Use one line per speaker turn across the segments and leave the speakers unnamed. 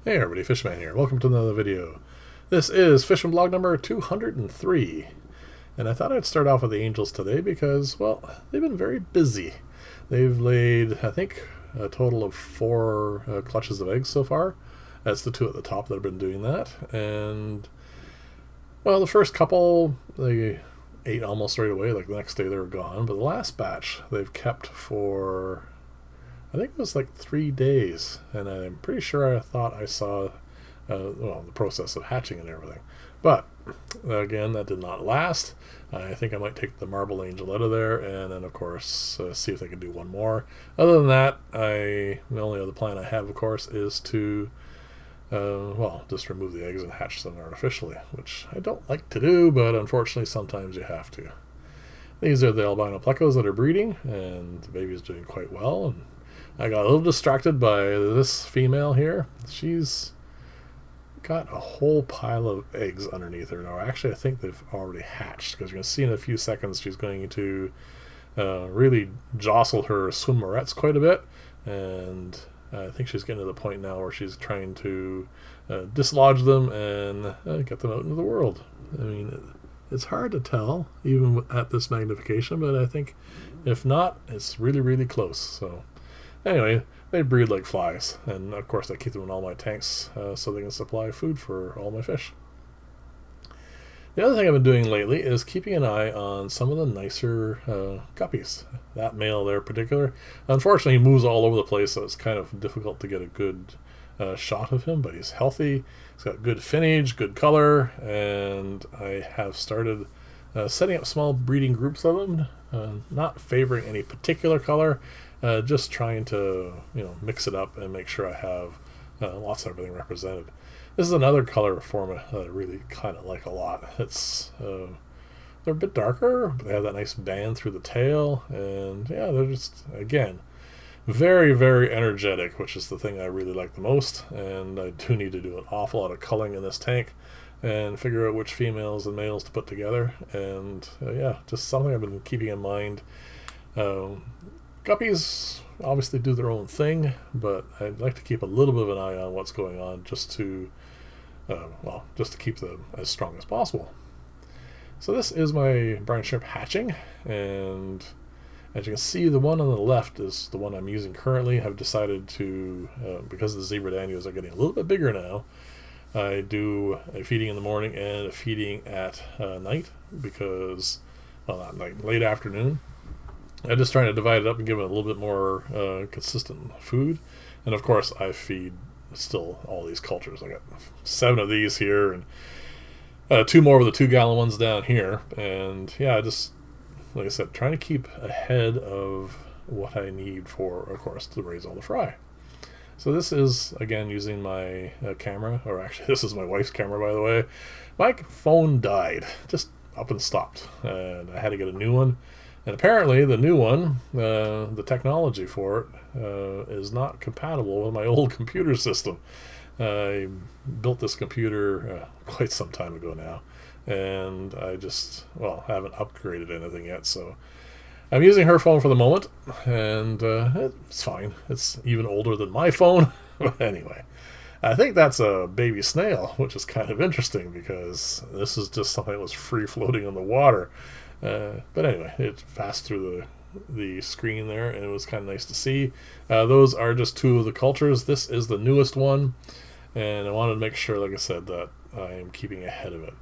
Hey everybody, Fishman here. Welcome to another video. This is Fishing Blog number 203. And I thought I'd start off with the angels today because, well, they've been very busy. They've laid, I think, a total of 4 clutches of eggs so far. That's the 2 at the top that have been doing that. And, well, the first couple, they ate almost right away. Like the next day they were gone. But the last batch they've kept for, I think it was like 3 days, and I'm pretty sure I thought I saw, the process of hatching and everything. But, again, that did not last. I think I might take the marble angel out of there, and then, of course, see if they can do one more. Other than that, the only other plan I have, of course, is to, just remove the eggs and hatch them artificially, which I don't like to do, but unfortunately sometimes you have to. These are the albino plecos that are breeding, and the baby is doing quite well, and I got a little distracted by this female here. She's got a whole pile of eggs underneath her. Now, actually, I think they've already hatched, because you're going to see in a few seconds she's going to really jostle her swimmerettes quite a bit. And I think she's getting to the point now where she's trying to dislodge them and get them out into the world. I mean, it's hard to tell, even at this magnification, but I think if not, it's really, really close. So anyway, they breed like flies, and of course I keep them in all my tanks so they can supply food for all my fish. The other thing I've been doing lately is keeping an eye on some of the nicer guppies. That male there in particular, unfortunately he moves all over the place, so it's kind of difficult to get a good shot of him, but he's healthy, he's got good finnage, good color, and I have started setting up small breeding groups of them, not favoring any particular color, just trying to mix it up and make sure I have lots of everything represented. This is another color form that I really kind of like a lot. It's they're a bit darker, but they have that nice band through the tail, and yeah, they're just, again, very, very energetic, which is the thing I really like the most. And I do need to do an awful lot of culling in this tank and figure out which females and males to put together. And yeah, just something I've been keeping in mind. Guppies obviously do their own thing, but I'd like to keep a little bit of an eye on what's going on, just to keep them as strong as possible. So this is my brine shrimp hatching, and as you can see, the one on the left is the one I'm using currently. I've decided to, because the zebra danios are getting a little bit bigger now, I do a feeding in the morning and a feeding at night, because, well, not night, late afternoon. I'm just trying to divide it up and give it a little bit more consistent food. And of course, I feed still all these cultures. I got 7 of these here, and 2 more of the 2-gallon ones down here. And yeah, just, like I said, trying to keep ahead of what I need for, of course, to raise all the fry. So this is, again, using my camera, or actually this is my wife's camera, by the way. My phone died, just up and stopped, and I had to get a new one. And apparently the new one, the technology for it, is not compatible with my old computer system. I built this computer quite some time ago now, and I just, haven't upgraded anything yet. So I'm using her phone for the moment, and it's fine. It's even older than my phone. But anyway, I think that's a baby snail, which is kind of interesting because this is just something that was free floating in the water. But anyway, it passed through the screen there, and it was kind of nice to see. Those are just 2 of the cultures. This is the newest one, and I wanted to make sure, like I said, that I am keeping ahead of it.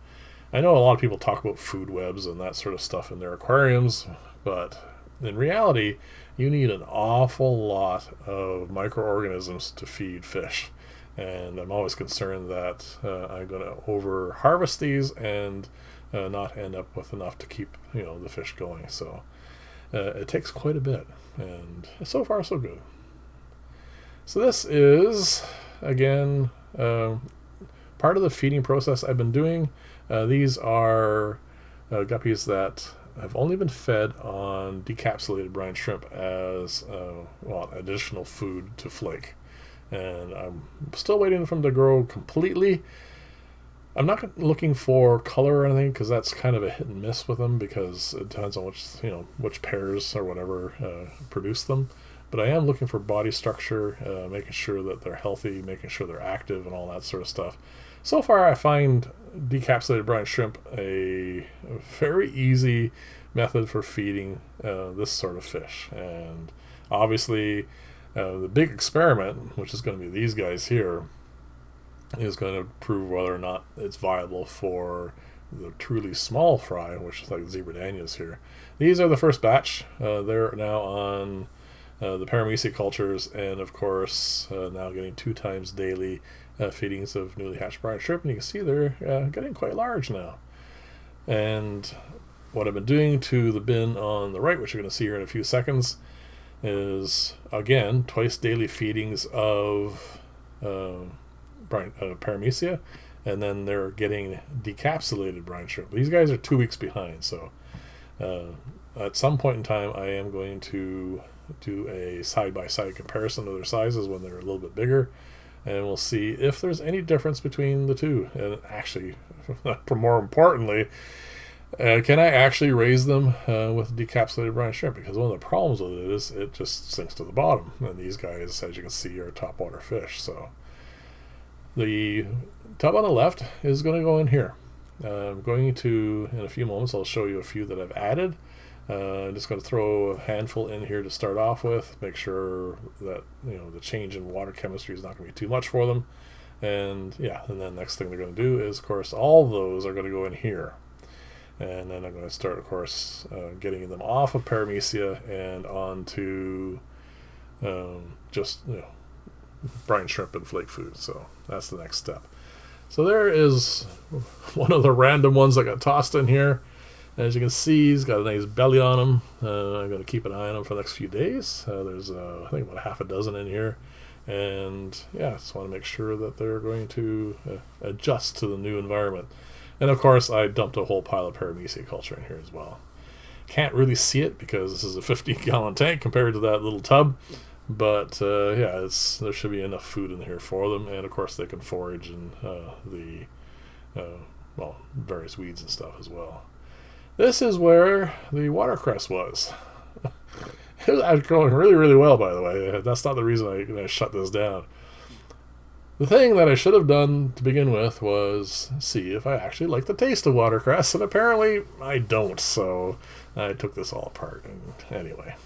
I know a lot of people talk about food webs and that sort of stuff in their aquariums, but in reality, you need an awful lot of microorganisms to feed fish. And I'm always concerned that I'm going to over-harvest these and not end up with enough to keep the fish going. So it takes quite a bit, and so far so good. So this is, again, part of the feeding process I've been doing. These are guppies that have only been fed on decapsulated brine shrimp as additional food to flake, and I'm still waiting for them to grow completely. I'm not looking for color or anything, because that's kind of a hit and miss with them, because it depends on which pairs or whatever produce them. but I am looking for body structure, making sure that they're healthy, making sure they're active, and all that sort of stuff. So far, I find decapsulated brine shrimp a very easy method for feeding this sort of fish. And obviously, the big experiment, which is going to be these guys here, is going to prove whether or not it's viable for the truly small fry, which is like zebra danias here. These are the first batch. They're now on the paramecia cultures, and of course now getting 2 times daily feedings of newly hatched brine shrimp, and you can see they're getting quite large now. And what I've been doing to the bin on the right, which you're going to see here in a few seconds, is again twice daily feedings of paramecia, and then they're getting decapsulated brine shrimp. These guys are 2 weeks behind, so at some point in time I am going to do a side-by-side comparison of their sizes when they're a little bit bigger, and we'll see if there's any difference between the two. And actually, more importantly, can I actually raise them with decapsulated brine shrimp? Because one of the problems with it is it just sinks to the bottom, and these guys, as you can see, are topwater fish. So the tub on the left is going to go in here. I'm going to, in a few moments, I'll show you a few that I've added. I'm just going to throw a handful in here to start off with, make sure that the change in water chemistry is not going to be too much for them. And yeah, and then next thing they're going to do is, of course, all those are going to go in here. And then I'm going to start, of course, getting them off of paramecia and onto just brine shrimp and flake food. So that's the next step. So there is one of the random ones that got tossed in here. As you can see, he's got a nice belly on him. I'm going to keep an eye on him for the next few days. There's, I think, about half a dozen in here. And yeah, just want to make sure that they're going to adjust to the new environment. And of course, I dumped a whole pile of paramecia culture in here as well. Can't really see it because this is a 50-gallon tank compared to that little tub. But yeah, there should be enough food in here for them. And of course, they can forage in the various weeds and stuff as well. This is where the watercress was. It was growing really, really well, by the way. That's not the reason I shut this down. The thing that I should have done to begin with was see if I actually like the taste of watercress, and apparently I don't, so I took this all apart. And anyway,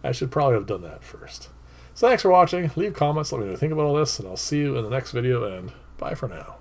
I should probably have done that first. So thanks for watching. Leave comments, let me know what you think about all this, and I'll see you in the next video, and bye for now.